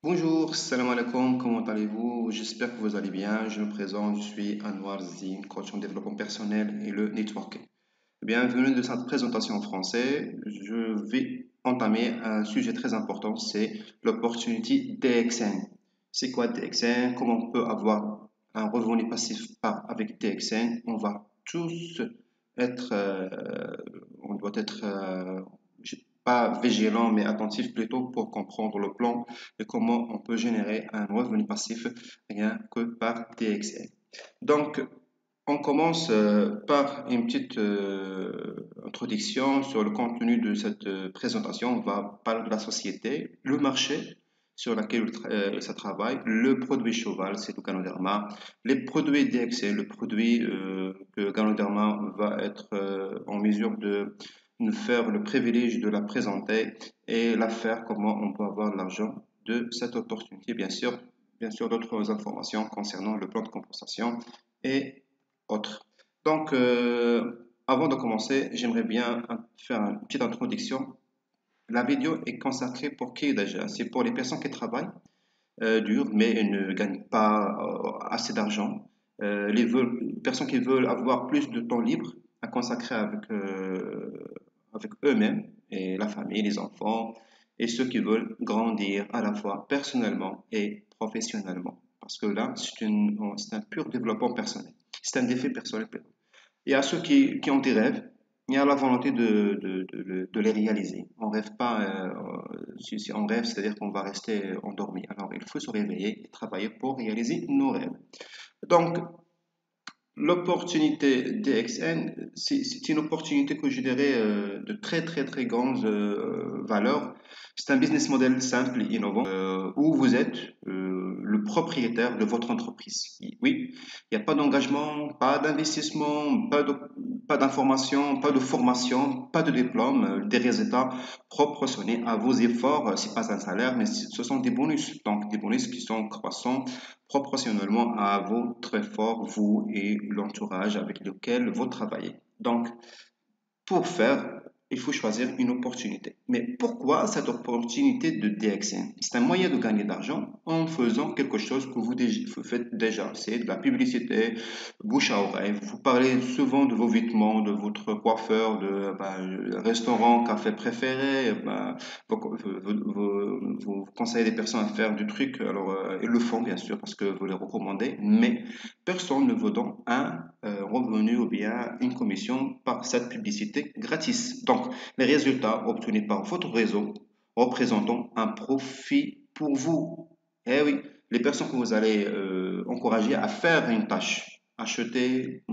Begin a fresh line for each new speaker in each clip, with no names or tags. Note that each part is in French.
Bonjour, salam alaikum, comment allez-vous? J'espère que vous allez bien. Je me présente, je suis Anwar Zine, coach en développement personnel et le networking. Bienvenue de cette présentation en français. Je vais entamer un sujet très important, c'est l'opportunité DXN. C'est quoi DXN? Comment on peut avoir un revenu passif avec DXN? On va tous être, on doit être pas vigilant, mais attentif plutôt pour comprendre le plan et comment on peut générer un revenu passif rien que par DXN. Donc, on commence par une petite introduction sur le contenu de cette présentation. On va parler de la société, le marché sur lequel ça travaille, le produit cheval, c'est le Ganoderma, les produits DXL, le produit que Ganoderma va être en mesure de nous faire le privilège de la présenter et la faire, comment on peut avoir de l'argent de cette opportunité, bien sûr d'autres informations concernant le plan de compensation et autres. Donc, avant de commencer, j'aimerais bien faire une petite introduction. La vidéo est consacrée pour qui déjà? C'est pour les personnes qui travaillent dur mais ne gagnent pas assez d'argent. Les personnes qui veulent avoir plus de temps libre à consacrer avec eux-mêmes et la famille, les enfants, et ceux qui veulent grandir à la fois personnellement et professionnellement. Parce que là, c'est un pur développement personnel. C'est un défi personnel. Il y a ceux qui ont des rêves, il y a la volonté de les réaliser. On rêve pas, si on rêve, c'est-à-dire qu'on va rester endormi. Alors, il faut se réveiller et travailler pour réaliser nos rêves. Donc, l'opportunité DXN, c'est une opportunité que je dirais de très très très grande valeur. C'est un business model simple et innovant où vous êtes le propriétaire de votre entreprise. Oui, il n'y a pas d'engagement, pas d'investissement, pas d'information, pas de formation, pas de diplôme, des résultats proportionnés à vos efforts. C'est pas un salaire, mais ce sont des bonus. Donc des bonus qui sont croissants proportionnellement à votre effort, vous et l'entourage avec lequel vous travaillez. Donc, pour faire, il faut choisir une opportunité. Mais pourquoi cette opportunité de DXN? C'est un moyen de gagner de l'argent en faisant quelque chose que vous faites déjà. C'est de la publicité, bouche à oreille. Vous parlez souvent de vos vêtements, de votre coiffeur, de restaurant, café préféré. Vous conseillez des personnes à faire du truc. Alors, ils le font bien sûr parce que vous les recommandez. Mais personne ne vous donne un revenu ou bien une commission par cette publicité gratis. Donc, les résultats obtenus par votre réseau représentent un profit pour vous. Eh oui, les personnes que vous allez encourager à faire une tâche, acheter,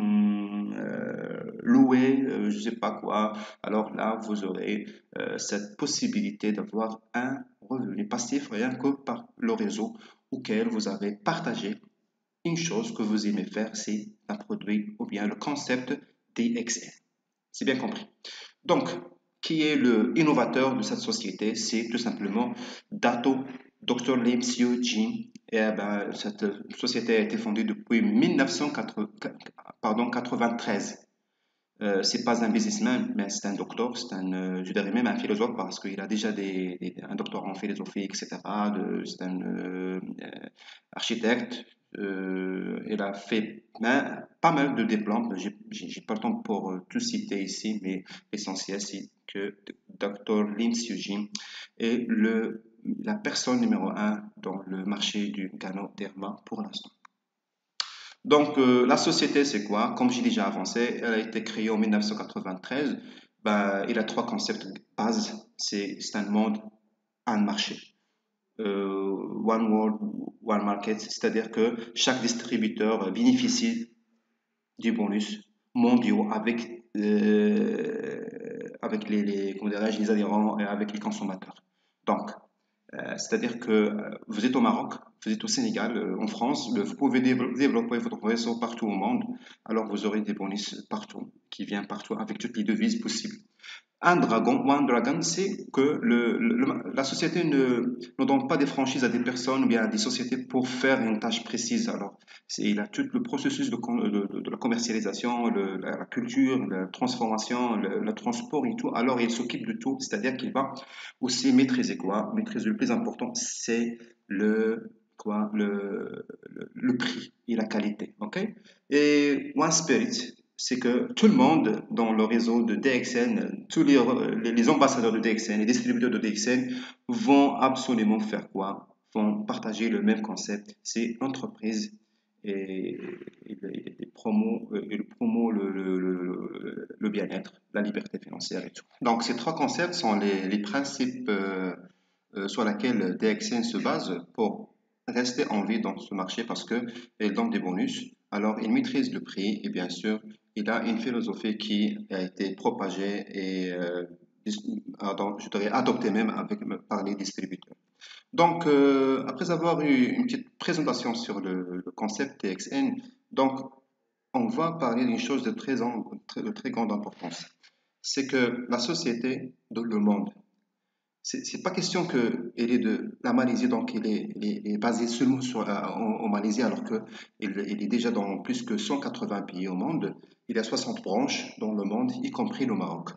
louer, je ne sais pas quoi, alors là, vous aurez cette possibilité d'avoir un revenu passif rien que par le réseau auquel vous avez partagé une chose que vous aimez faire, c'est un produit ou bien le concept DXN. C'est bien compris. Donc, qui est le innovateur de cette société? C'est tout simplement Dr. Lim Seo Jin. Et cette société a été fondée depuis 1993. C'est pas un businessman, mais c'est un docteur, je dirais même un philosophe parce qu'il a déjà un doctorat en philosophie, etc. C'est un architecte. Il a fait pas mal de diplômes. J'ai pas le temps pour tout citer ici, mais l'essentiel c'est que Dr. Lin Sujin est la personne numéro un dans le marché du Ganoderma pour l'instant. Donc, la société, c'est quoi? Comme j'ai déjà avancé, elle a été créée en 1993. Il a trois concepts de base. C'est un monde, un marché. One world, one market. C'est-à-dire que chaque distributeur bénéficie du bonus mondiaux avec comment dirais-je, les adhérents et avec les consommateurs. Donc, c'est-à-dire que vous êtes au Maroc, vous êtes au Sénégal, en France, vous pouvez développer votre réseau partout au monde, alors vous aurez des bonus partout, qui viennent partout avec toutes les devises possibles. One Dragon, c'est que la société ne donne pas des franchises à des personnes ou bien à des sociétés pour faire une tâche précise. Alors, il a tout le processus de la commercialisation, la culture, la transformation, le transport et tout. Alors, il s'occupe de tout, c'est-à-dire qu'il va aussi maîtriser quoi? Maîtriser le plus important, c'est le prix et la qualité. OK? Et One Spirit, c'est que tout le monde dans le réseau de DXN, tous les ambassadeurs de DXN, les distributeurs de DXN vont absolument faire quoi? Vont partager le même concept. C'est l'entreprise et, et promo le bien-être, la liberté financière et tout. Donc ces trois concepts sont les principes sur lesquels DXN se base pour rester en vie dans ce marché parce qu'elle donne des bonus. Alors il maîtrise le prix et bien sûr il a une philosophie qui a été propagée et je dirais adoptée même par les distributeurs. Donc, après avoir eu une petite présentation sur le concept TXN, donc on va parler d'une chose de très grande importance. C'est que la société dans le monde, c'est pas question que elle est de la Malaisie, donc elle est basée seulement en Malaisie, alors que il est déjà dans plus que 180 pays au monde. Il y a 60 branches dans le monde, y compris le Maroc.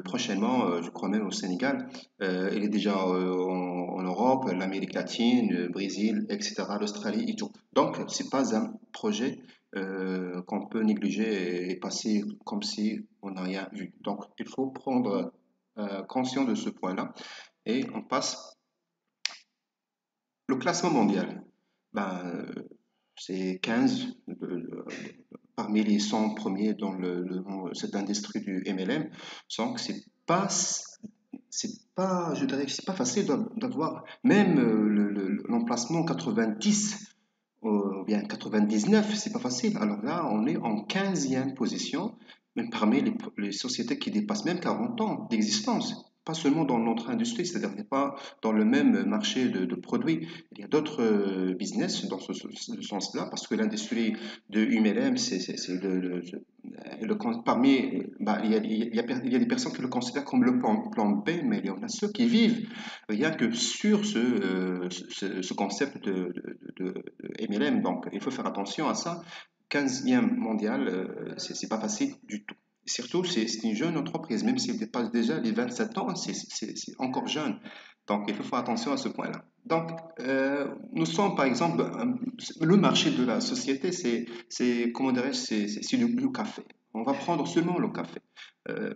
Prochainement, je crois même au Sénégal. Il est déjà en Europe, l'Amérique latine, le Brésil, etc., l'Australie et tout. Donc, c'est pas un projet qu'on peut négliger et passer comme si on n'a rien vu. Donc, il faut prendre conscient de ce point-là. Et on passe le classement mondial. Ben, c'est 15 parmi les 100 premiers dans cette industrie du MLM. Donc, je dirais que c'est pas facile d'avoir même l'emplacement 90 ou bien 99, c'est pas facile. Alors là, on est en 15e position, même parmi les sociétés qui dépassent même 40 ans d'existence. Pas seulement dans notre industrie, c'est-à-dire n'est pas dans le même marché de produits. Il y a d'autres business dans ce sens-là, parce que l'industrie de UMLM, c'est parmi, bah, il y a des personnes qui le considèrent comme le plan B, mais il y en a ceux qui vivent rien que sur ce concept de MLM. Donc, il faut faire attention à ça. 15e mondial, c'est pas facile du tout. Surtout, c'est une jeune entreprise, même s'il dépasse déjà les 27 ans, c'est encore jeune. Donc, il faut faire attention à ce point-là. Donc, nous sommes, par exemple, le marché de la société, comment dirais-je, c'est le café. On va prendre seulement le café.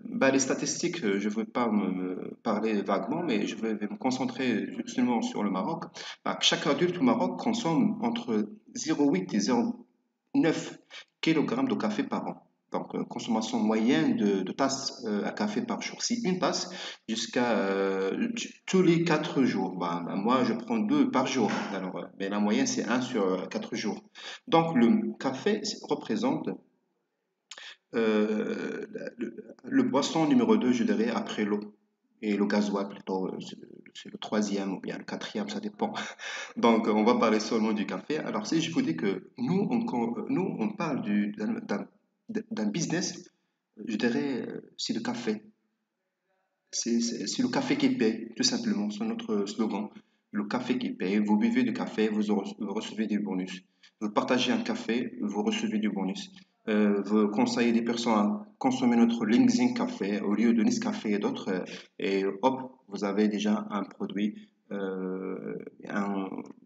Bah, les statistiques, je ne veux pas me parler vaguement, mais je vais me concentrer seulement sur le Maroc. Bah, chaque adulte au Maroc consomme entre 0,8 et 0,9 kg de café par an. Donc, consommation moyenne de tasses à café par jour. C'est une tasse jusqu'à tous les 4 jours. Bah, moi, je prends 2 par jour. Alors, mais la moyenne, c'est 1 sur 4 jours. Donc, le café représente euh, le boisson numéro 2, je dirais, après l'eau. Et le gasoil, plutôt, c'est le troisième ou bien le quatrième, ça dépend. Donc, on va parler seulement du café. Alors, si je vous dis que nous, on parle d'un business, je dirais, c'est le café. C'est le café qui paye, tout simplement. C'est notre slogan. Le café qui paye. Vous buvez du café, vous recevez des bonus. Vous partagez un café, vous recevez du bonus. Vous conseillez des personnes à consommer notre Lingzing café au lieu de Nescafé et d'autres. Et hop, vous avez déjà un produit, une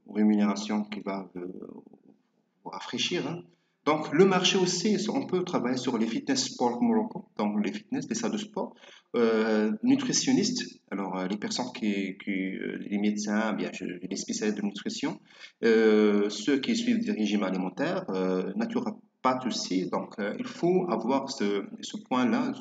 rémunération qui va vous rafraîchir, hein. Donc, le marché aussi, on peut travailler sur les fitness sport Morocco, donc les fitness, les salles de sport, nutritionnistes, alors les personnes les médecins, bien, les spécialistes de nutrition, ceux qui suivent des régimes alimentaires, naturopathes aussi. Donc, il faut avoir ce point-là,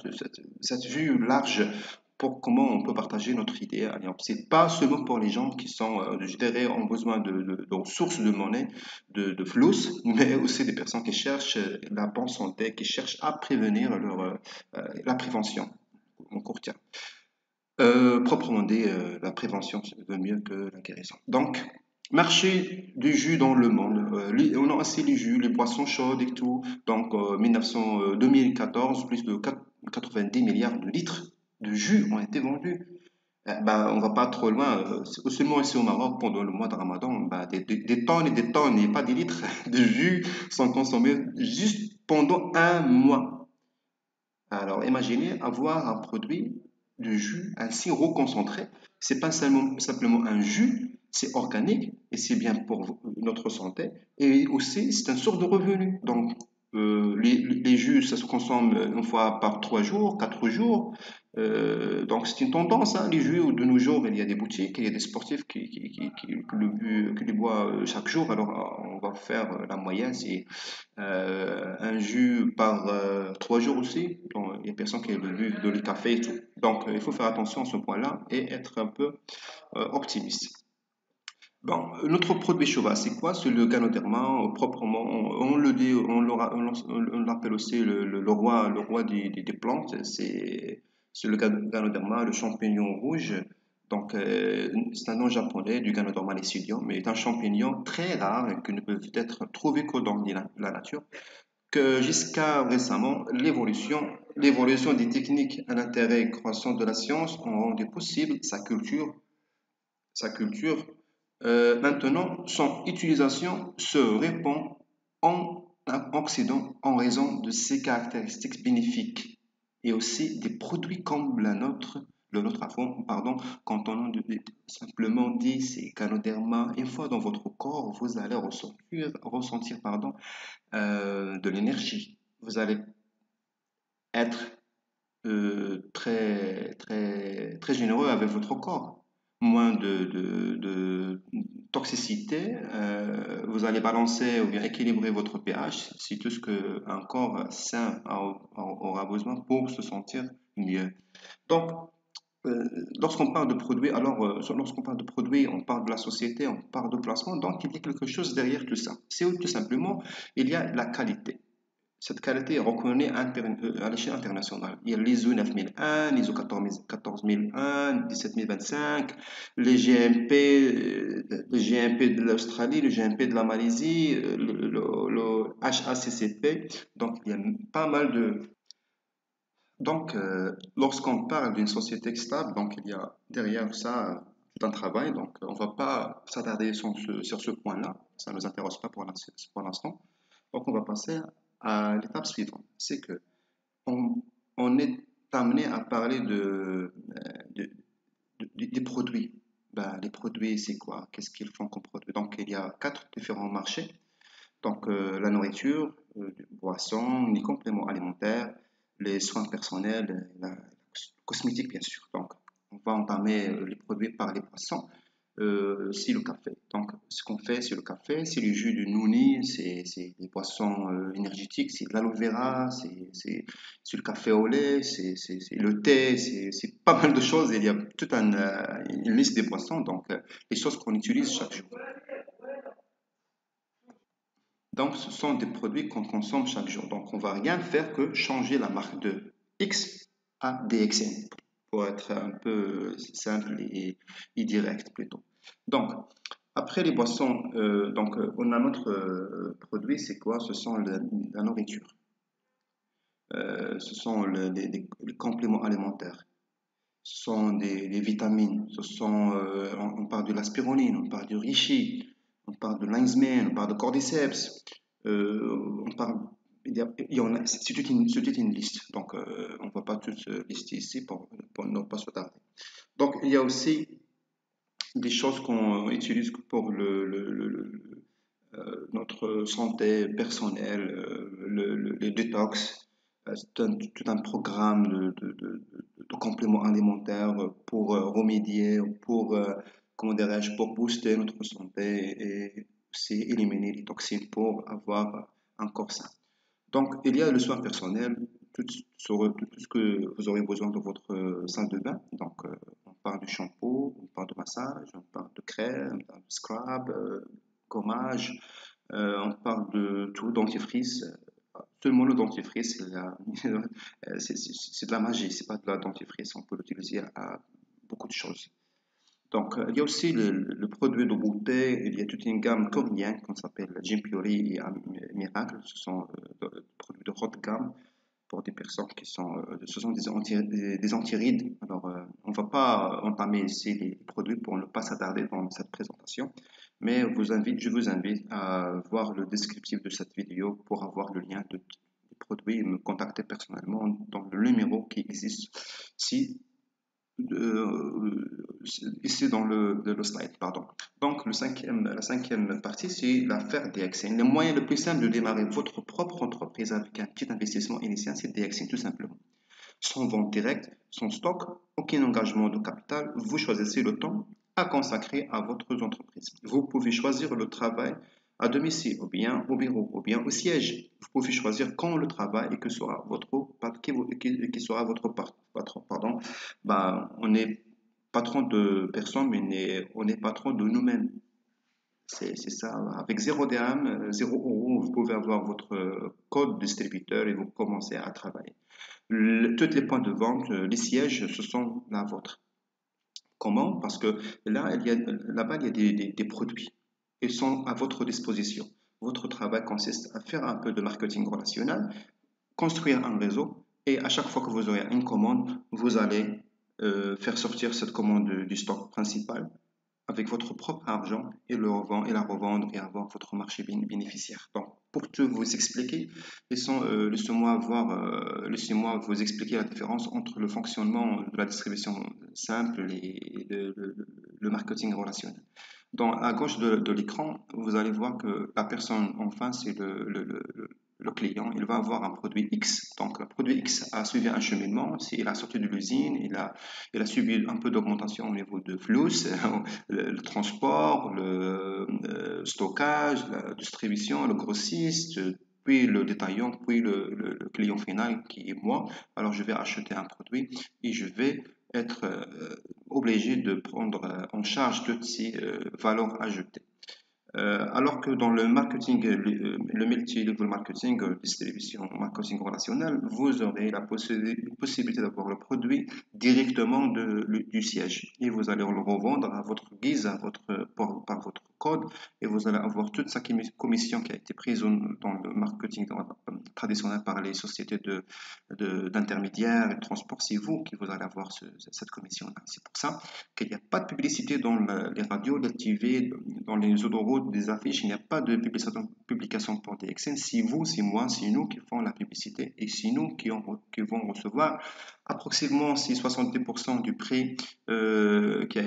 cette vue large pour comment on peut partager notre idée. C'est pas seulement pour les gens qui sont, je dirais, ont besoin de ressources de monnaie, de flous, mais aussi des personnes qui cherchent la bonne santé, qui cherchent à prévenir la prévention en court terme. Proprement dit, la prévention vaut mieux que la guérison. Donc, marché du jus dans le monde. On a aussi les jus, les boissons chaudes et tout. Donc, 2014, plus de 90 milliards de litres de jus ont été vendus. Ben, on va pas trop loin. Seulement ici au Maroc, pendant le mois de Ramadan, ben, des tonnes et des tonnes, et pas des litres, de jus sont consommés juste pendant un mois. Alors, imaginez avoir un produit de jus, un sirop concentré. C'est pas simplement un jus, c'est organique et c'est bien pour notre santé. Et aussi, c'est une source de revenu. Donc, les jus, ça se consomme une fois par 3 jours, 4 jours. Donc, c'est une tendance, hein, les jus. De nos jours, il y a des boutiques, il y a des sportifs qui les boivent chaque jour. Alors, on va faire la moyenne, c'est un jus par 3 jours aussi. Donc, il y a personne qui bu de le café et tout. Donc, il faut faire attention à ce point-là et être un peu optimiste. Bon, notre produit cheval, c'est quoi? C'est le Ganoderma, proprement. On le dit, on l'appelle aussi le roi des plantes. C'est le Ganoderma, le champignon rouge. Donc, c'est un nom japonais du Ganoderma lecidum, mais est un champignon très rare et qui ne peut être trouvé que dans la nature. Que jusqu'à récemment, l'évolution des techniques à l'intérêt croissant de la science ont rendu possible sa culture. Maintenant, son utilisation se répand en Occident en raison de ses caractéristiques bénéfiques et aussi des produits comme le nôtre pardon, quand on simplement dit c'est Ganoderma, une fois dans votre corps, vous allez ressentir pardon, de l'énergie. Vous allez être très, très, très généreux avec votre corps. Moins de toxicité, vous allez balancer ou bien équilibrer votre pH, c'est tout ce qu'un corps sain aura besoin pour se sentir mieux. Donc, euh, lorsqu'on parle de produits, lorsqu'on parle de produits, on parle de la société, on parle de placement, donc il y a quelque chose derrière tout ça. C'est tout simplement, il y a la qualité. Cette qualité est reconnue à l'échelle internationale. Il y a l'ISO 9001, l'ISO 14001, 17025, les GMP de l'Australie, le GMP de la Malaisie, le HACCP. Donc, il y a pas mal de. Donc, lorsqu'on parle d'une société stable, donc il y a derrière ça tout un travail. Donc, on ne va pas s'attarder sur ce point-là. Ça ne nous intéresse pas pour l'instant. Donc, on va passer à l'étape suivante. C'est que on, on est amené à parler de- des produits. Ben, les produits, c'est quoi? Qu'est-ce qu'ils font comme produits? Donc, il y a 4 différents marchés. Donc, la nourriture, boissons, les compléments alimentaires, les soins personnels, la cosmétique, bien sûr. Donc, on va entamer les produits par les boissons. C'est le café. Donc, ce qu'on fait, c'est le café, c'est le jus de nouni, c'est les boissons énergétiques, c'est de l'aloe vera, c'est le café au lait, c'est le thé, c'est pas mal de choses. Il y a toute une liste des boissons, donc les choses qu'on utilise chaque jour. Donc, ce sont des produits qu'on consomme chaque jour. Donc, on va rien faire que changer la marque de X à DXN, pour être un peu simple et direct plutôt. Donc, après les boissons, on a notre produit, c'est quoi? Ce sont la nourriture. Ce sont les compléments alimentaires. Ce sont des vitamines. On parle de la spiruline, on parle du reishi, on parle de Lensman, on parle de cordyceps. On parle, il y en a, c'est toute une liste. Donc, on ne va pas tous lister ici pour ne pas se tarder. Donc, il y a aussi des choses qu'on utilise pour notre santé personnelle, les détox. C'est tout un programme de compléments alimentaires pour remédier, comment dirais-je, pour booster notre santé et aussi éliminer les toxines pour avoir un corps sain. Donc, il y a le soin personnel, tout ce que vous aurez besoin de votre salle de bain. Donc, on parle du shampoo, on parle de massage, on parle de crème, on parle de scrub, gommage, on parle de tout, dentifrice. Seulement le dentifrice, c'est de la magie, c'est pas de la dentifrice, on peut l'utiliser à beaucoup de choses. Donc, il y a aussi le produit de beauté, il y a toute une gamme coréenne qu'on s'appelle Jim Puri et Miracle. Ce sont des produits de haute gamme pour des personnes ce sont des antirides. Alors, on ne va pas entamer ici les produits pour ne pas s'attarder dans cette présentation, mais je vous invite à voir le descriptif de cette vidéo pour avoir le lien des produits et me contacter personnellement dans le numéro qui existe. Si ici dans le slide, pardon. Donc, la cinquième partie, c'est l'affaire DXN. Le moyen le plus simple de démarrer votre propre entreprise avec un petit investissement initial, c'est DXN tout simplement. Sans vente directe, sans stock, aucun engagement de capital, vous choisissez le temps à consacrer à votre entreprise. Vous pouvez choisir le travail à domicile, ou bien au bureau, ou bien au siège. Vous pouvez choisir quand le travail et que sera votre qui sera votre patron. Pardon. Bah, on est patron de personne, mais on est patron de nous-mêmes. C'est ça. Avec 0 dirham, 0 euros, vous pouvez avoir votre code distributeur et vous commencez à travailler. Tous les points de vente, les sièges, ce sont la vôtre. Comment? Parce que là-bas, il y a des produits. Ils sont à votre disposition. Votre travail consiste à faire un peu de marketing relationnel, construire un réseau, et à chaque fois que vous aurez une commande, vous allez faire sortir cette commande du stock principal avec votre propre argent et la revendre et avoir votre marché bénéficiaire. Donc, pour tout vous expliquer, laissez-moi vous expliquer la différence entre le fonctionnement de la distribution simple et le marketing relationnel. À gauche de l'écran, vous allez voir que la personne en face, c'est le client. Il va avoir un produit X. Donc, le produit X a suivi un cheminement. Il a sorti de l'usine, il a subi un peu d'augmentation au niveau de flux, le transport, le stockage, la distribution, le grossiste, puis le détaillant, puis le client final qui est moi. Alors, je vais acheter un produit et je vais être obligé de prendre en charge toutes ces valeurs ajoutées. Alors que dans le marketing, le multi-level marketing, distribution, marketing relationnel, vous aurez la possibilité d'avoir le produit directement du siège et vous allez le revendre à votre guise, par votre code et vous allez avoir toute sa commission qui a été prise dans le marketing traditionnel par les sociétés d'intermédiaires et de transport. C'est vous qui vous allez avoir cette commission-là. C'est pour ça qu'il n'y a pas de publicité dans les radios, les TV, dans les autoroutes, des affiches, il n'y a pas de publication pour DXN. C'est vous, c'est moi, c'est nous qui font la publicité et c'est nous qui vont recevoir approximativement 70% du prix qui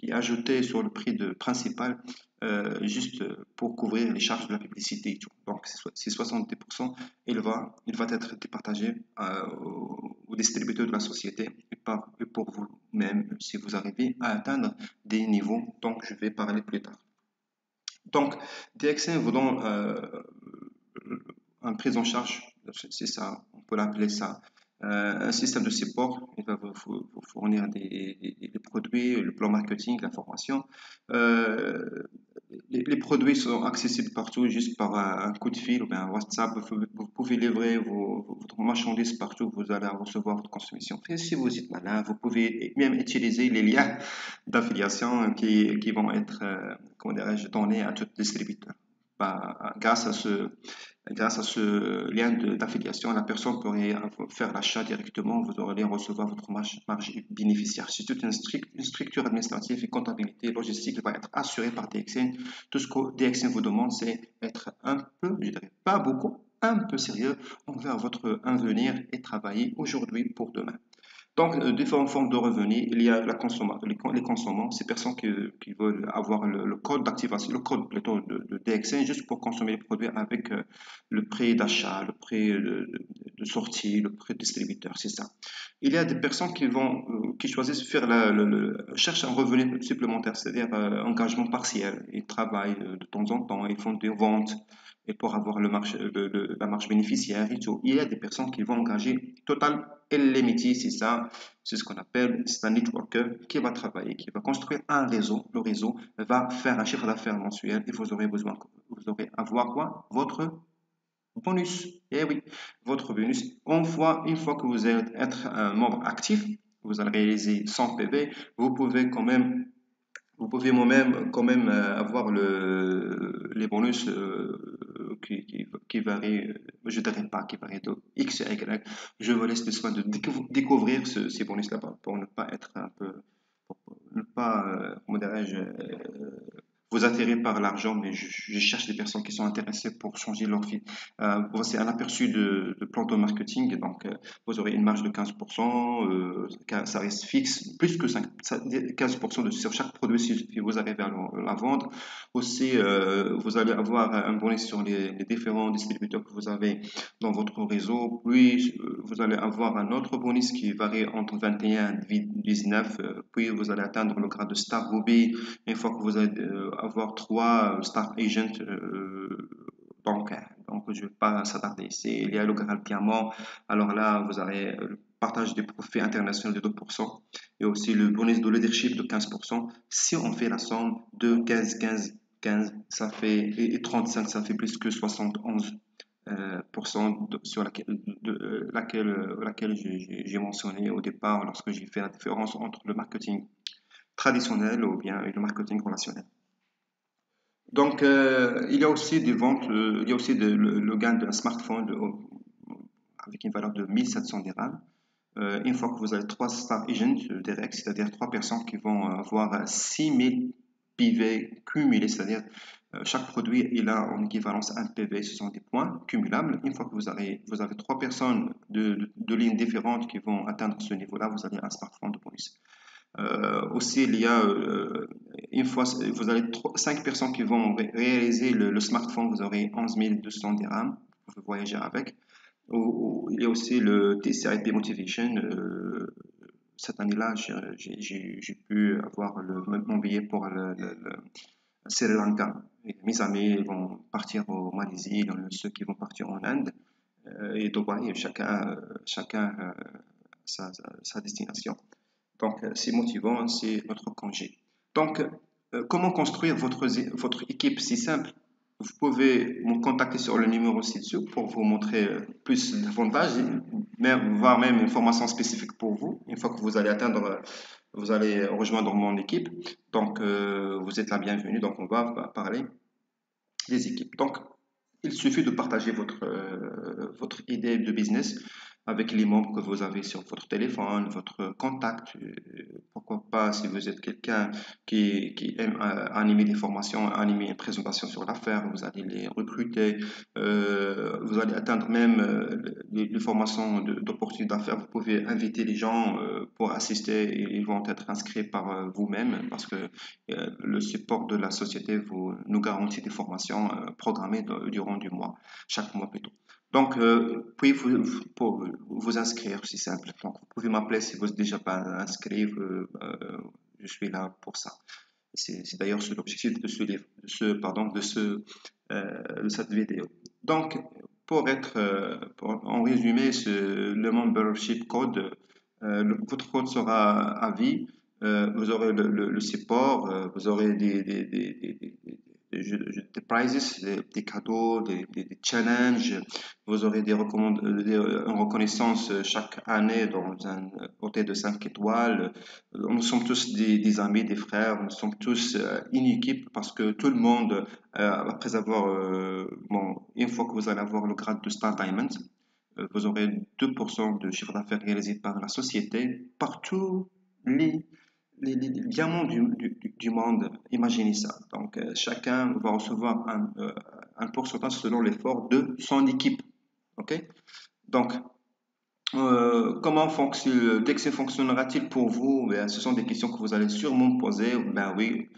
est ajouté sur le prix principal juste pour couvrir les charges de la publicité et tout. Donc, ces 70%, il va être départagé aux distributeurs de la société et pour vous-même si vous arrivez à atteindre des niveaux dont je vais parler plus tard. Donc, DXN vous donne un prise en charge, c'est ça, on peut l'appeler ça, un système de support. Il va vous fournir des produits, le plan marketing, la formation. Les produits sont accessibles partout juste par un coup de fil ou bien un WhatsApp. Vous pouvez livrer votre marchandise partout. Vous allez recevoir votre consommation. Et si vous êtes malin, vous pouvez même utiliser les liens d'affiliation qui vont être, comment dirais-je, donnés à tout distributeur. Grâce à ce lien d'affiliation, la personne pourrait faire l'achat directement, vous allez recevoir votre marge bénéficiaire. C'est toute une structure administrative et comptabilité logistique qui va être assurée par DXN. Tout ce que DXN vous demande, c'est être un peu, je dirais pas beaucoup, un peu sérieux envers votre avenir et travailler aujourd'hui pour demain. Donc, différentes formes de revenus. Il y a les consommants, ces personnes qui veulent avoir le code d'activation, le code plutôt de DXN juste pour consommer les produits avec le prix d'achat, le prix de sortie, le prix de distributeur, c'est ça. Il y a des personnes qui choisissent faire cherchent un revenu supplémentaire, c'est-à-dire engagement partiel. Ils travaillent de temps en temps, ils font des ventes et pour avoir la marge bénéficiaire et tout. Il y a des personnes qui vont engager total et limité, c'est ça, c'est ce qu'on appelle, c'est un networker qui va travailler, qui va construire un réseau. Le réseau va faire un chiffre d'affaires mensuel et vous aurez avoir quoi? Votre bonus. Eh oui, votre bonus. Une fois que vous êtes un membre actif, vous allez réaliser 100 PV, vous pouvez moi-même quand même avoir les bonus qui varient, je ne dirais pas qui varient de X à Y. Je vous laisse le soin de découvrir ces bonus là-bas pour ne pas être un peu, pour ne pas, comment dirais-je, vous attirez par l'argent, mais je cherche des personnes qui sont intéressées pour changer leur vie. Voici un aperçu de plan de marketing. Donc, vous aurez une marge de 15%, ça reste fixe, plus que 15% sur chaque produit si vous arrivez à la vendre. Aussi, vous allez avoir un bonus sur les différents distributeurs que vous avez dans votre réseau. Puis, vous allez avoir un autre bonus qui varie entre 21 et 19. Puis, vous allez atteindre le grade de Star Ruby une fois que vous allez avoir trois Star Agents bancaires. Donc, je ne vais pas s'attarder ici. Il y a le Graal Diamant. Alors là, vous avez le partage des profits internationaux de 2% et aussi le bonus de leadership de 15%. Si on fait la somme de 15, ça fait, et 35, ça fait plus que 71 sur laquelle j'ai mentionné au départ lorsque j'ai fait la différence entre le marketing traditionnel ou bien le marketing relationnel. Donc, il y a aussi des ventes, il y a aussi le gain d'un smartphone avec une valeur de 1700 dirhams. Une fois que vous avez trois star agents direct, c'est-à-dire trois personnes qui vont avoir 6000 PV cumulés, c'est-à-dire chaque produit il a en équivalence un PV, ce sont des points cumulables. Une fois que vous avez trois personnes de lignes différentes qui vont atteindre ce niveau-là, vous avez un smartphone de police. Aussi, il y a une fois, vous avez 5 personnes qui vont réaliser le smartphone, vous aurez 11 200 dirhams, vous pouvez voyager avec. Il y a aussi le TCIP Motivation. Cette année-là, j'ai pu avoir mon billet pour le Sri Lanka. Et mes amis vont partir au Malaisie, ceux qui vont partir en Inde et Dubaï, chacun sa destination. Donc, c'est motivant, c'est notre congé. Donc, comment construire votre équipe? C'est simple. Vous pouvez me contacter sur le numéro ci-dessous pour vous montrer plus d'avantages, voire même une formation spécifique pour vous. Une fois que vous allez vous allez rejoindre mon équipe. Donc, vous êtes la bienvenue. Donc, on va parler des équipes. Donc, il suffit de partager votre idée de business avec les membres que vous avez sur votre téléphone, votre contact. Pourquoi pas, si vous êtes quelqu'un qui aime animer des formations, animer une présentation sur l'affaire, vous allez les recruter. Vous allez atteindre même les formations d'opportunités d'affaires. Vous pouvez inviter les gens pour assister et ils vont être inscrits par vous-même parce que le support de la société nous garantit des formations programmées durant du mois, chaque mois plutôt. Donc, puis pour vous inscrire, c'est simple. Donc, vous pouvez m'appeler si vous n'êtes déjà pas inscrit. Je suis là pour ça. C'est d'ailleurs l'objectif de ce livre, de cette vidéo. Donc, en résumé, le membership code, votre code sera à vie. Vous aurez le support, vous aurez des prizes, des cadeaux, des challenges, vous aurez une reconnaissance chaque année dans un hôtel de 5 étoiles. Nous sommes tous des amis, des frères, nous sommes tous une équipe parce que tout le monde, après avoir, une fois que vous allez avoir le grade de Star Diamond, vous aurez 2% de chiffre d'affaires réalisé par la société partout les diamants du monde, imaginez ça. Donc, chacun va recevoir un pourcentage selon l'effort de son équipe. OK? Donc, comment fonctionne, Dexter fonctionnera-t-il pour vous? Ben, ce sont des questions que vous allez sûrement me poser. Ben oui,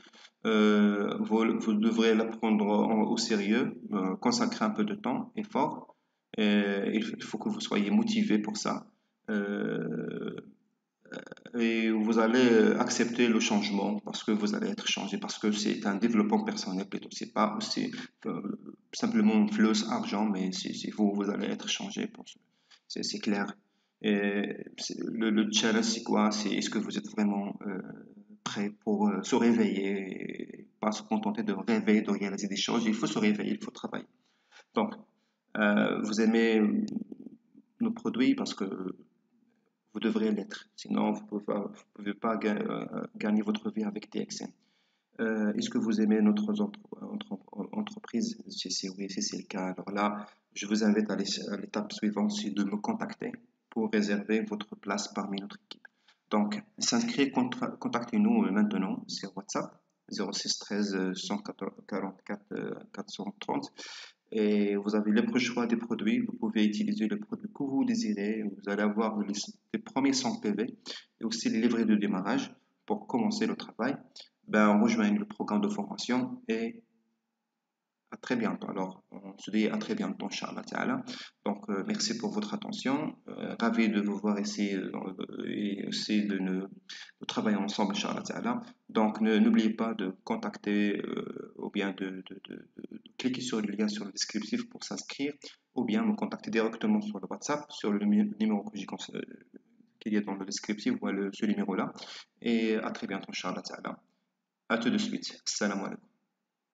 vous devrez l'apprendre au sérieux, consacrer un peu de temps, effort. Il faut que vous soyez motivé pour ça. Euh, et vous allez accepter le changement parce que vous allez être changé, parce que c'est un développement personnel plutôt. C'est pas aussi euh, simplement une flux argent, mais c'est vous allez être changé. C'est clair. Et le challenge, c'est quoi? C'est est-ce que vous êtes vraiment prêt pour se réveiller et pas se contenter de rêver, de réaliser des choses. Il faut se réveiller, il faut travailler. Donc, vous aimez nos produits parce que vous devrez l'être. Sinon, vous ne pouvez pas gagner votre vie avec TXN. Est-ce que vous aimez notre entreprise? Si oui, si c'est le cas, alors là, je vous invite à l'étape suivante, c'est de me contacter pour réserver votre place parmi notre équipe. Donc, s'inscrire, contactez-nous maintenant sur WhatsApp. 06 13 144 430. Et vous avez le choix des produits. Vous pouvez utiliser le produit que vous désirez. Vous allez avoir les premiers 100 PV et aussi les livrets de démarrage pour commencer le travail. Ben, rejoignez le programme de formation et à très bientôt. Alors, on se dit à très bientôt, Inch'Allah Ta'ala. Donc, merci pour votre attention. Ravi de vous voir ici et aussi de travailler ensemble, Inch'Allah Ta'ala. Donc, n'oubliez pas de contacter ou bien de cliquer sur le lien sur le descriptif pour s'inscrire ou bien me contacter directement sur le WhatsApp, sur le numéro qu'il y a dans le descriptif ou ce numéro-là. Et à très bientôt, Inch'Allah Ta'ala. À tout de suite. Salam alaikum.